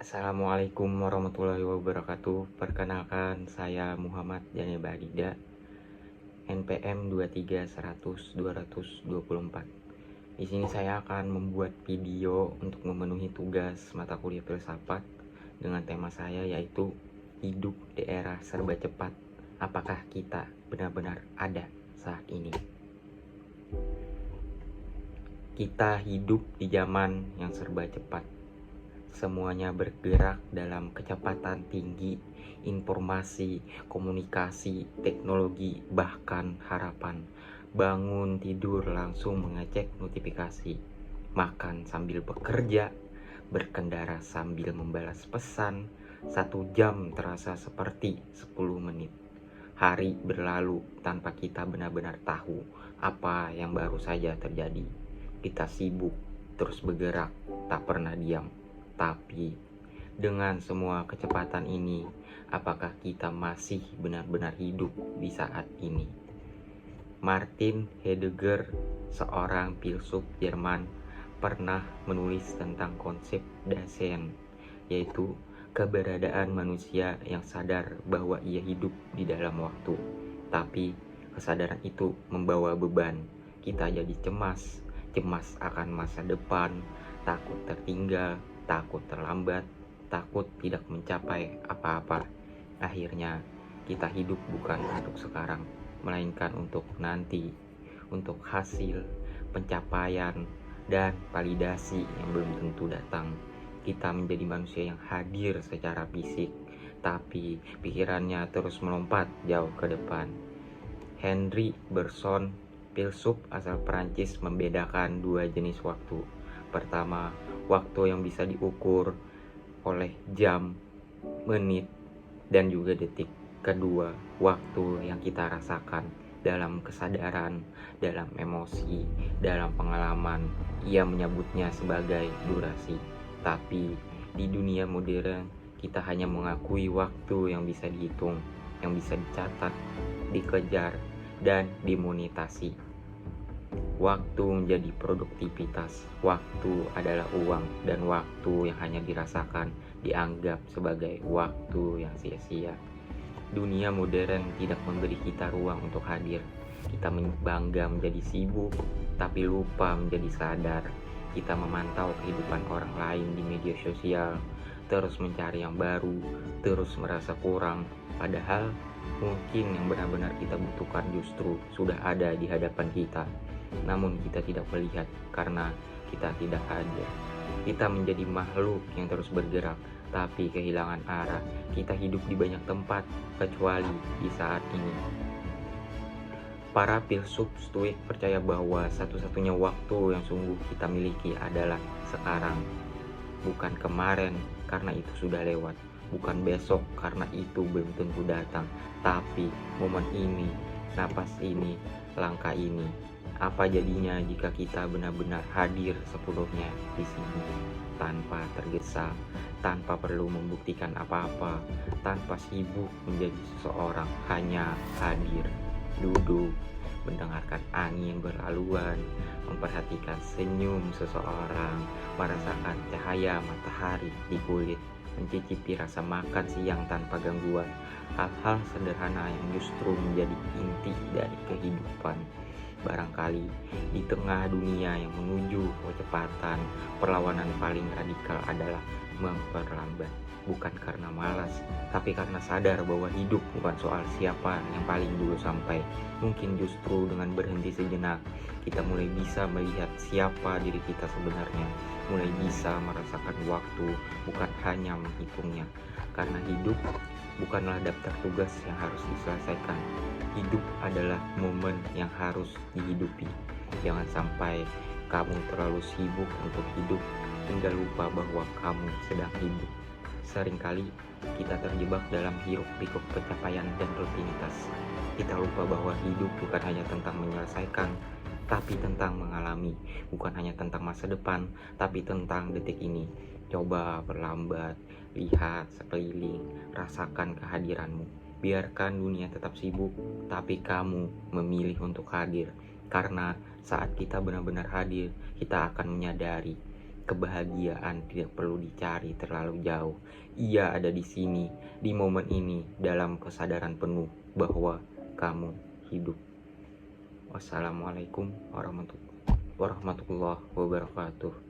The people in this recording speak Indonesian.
Assalamualaikum warahmatullahi wabarakatuh. Perkenalkan, saya Muhammad Jane Badida, NPM 23100-224. Di sini saya akan membuat video untuk memenuhi tugas mata kuliah filsafat dengan tema saya, yaitu hidup di era serba cepat. Apakah kita benar-benar ada saat ini? Kita hidup di zaman yang serba cepat. Semuanya bergerak dalam kecepatan tinggi, informasi, komunikasi, teknologi, bahkan harapan. Bangun tidur langsung mengecek notifikasi, makan sambil bekerja, berkendara sambil membalas pesan. 1 jam terasa seperti 10 menit. Hari berlalu tanpa kita benar-benar tahu apa yang baru saja terjadi. Kita sibuk, terus bergerak, tak pernah diam. Tapi dengan semua kecepatan ini, apakah kita masih benar-benar hidup di saat ini? Martin Heidegger, seorang filsuf Jerman, pernah menulis tentang konsep Dasein, yaitu keberadaan manusia yang sadar bahwa ia hidup di dalam waktu. Tapi kesadaran itu membawa beban. Kita jadi cemas akan masa depan, takut tertinggal, takut terlambat, takut tidak mencapai apa-apa. Akhirnya kita hidup bukan untuk sekarang, melainkan untuk nanti, untuk hasil, pencapaian, dan validasi yang belum tentu datang. Kita menjadi manusia yang hadir secara fisik, tapi pikirannya terus melompat jauh ke depan. Henry Bergson, filsuf asal Prancis, membedakan 2 jenis waktu. Pertama, waktu yang bisa diukur oleh jam, menit, dan juga detik. Kedua, waktu yang kita rasakan dalam kesadaran, dalam emosi, dalam pengalaman. Ia menyebutnya sebagai durasi. Tapi di dunia modern, kita hanya mengakui waktu yang bisa dihitung, yang bisa dicatat, dikejar, dan dimonetasi. Waktu menjadi produktivitas, waktu adalah uang, dan waktu yang hanya dirasakan dianggap sebagai waktu yang sia-sia. Dunia modern tidak memberi kita ruang untuk hadir. Kita bangga menjadi sibuk, tapi lupa menjadi sadar. Kita memantau kehidupan orang lain di media sosial, terus mencari yang baru, terus merasa kurang. Padahal mungkin yang benar-benar kita butuhkan justru sudah ada di hadapan kita. Namun kita tidak melihat karena kita tidak hadir. Kita menjadi makhluk yang terus bergerak, tapi kehilangan arah. Kita hidup di banyak tempat, kecuali di saat ini. Para filsuf Stoik percaya bahwa satu-satunya waktu yang sungguh kita miliki adalah sekarang. Bukan kemarin, karena itu sudah lewat. Bukan besok, karena itu belum tentu datang. Tapi momen ini, napas ini, langkah ini. Apa jadinya jika kita benar-benar hadir sepenuhnya di sini, tanpa tergesa, tanpa perlu membuktikan apa-apa, tanpa sibuk menjadi seseorang, hanya hadir, duduk, mendengarkan angin berlaluan, memperhatikan senyum seseorang, merasakan cahaya matahari di kulit, mencicipi rasa makan siang tanpa gangguan. Hal-hal sederhana yang justru menjadi inti dari kehidupan. Barangkali di tengah dunia yang menuju kecepatan, perlawanan paling radikal adalah memperlambat. Bukan karena malas, tapi karena sadar bahwa hidup bukan soal siapa yang paling dulu sampai. Mungkin justru dengan berhenti sejenak, kita mulai bisa melihat siapa diri kita sebenarnya. Mulai bisa merasakan waktu, bukan hanya menghitungnya. Karena hidup bukanlah daftar tugas yang harus diselesaikan. Hidup adalah momen yang harus dihidupi. Jangan sampai kamu terlalu sibuk untuk hidup hingga lupa bahwa kamu sedang hidup. Seringkali kita terjebak dalam hiruk-pikuk pencapaian dan rutinitas. Kita lupa bahwa hidup bukan hanya tentang menyelesaikan, tapi tentang mengalami. Bukan hanya tentang masa depan, tapi tentang detik ini. Coba berlambat, lihat sekeliling, rasakan kehadiranmu. Biarkan dunia tetap sibuk, tapi kamu memilih untuk hadir. Karena saat kita benar-benar hadir, kita akan menyadari Kebahagiaan tidak perlu dicari terlalu jauh. Ia ada di sini, di momen ini, dalam kesadaran penuh bahwa kamu hidup. Wassalamualaikum warahmatullahi wabarakatuh.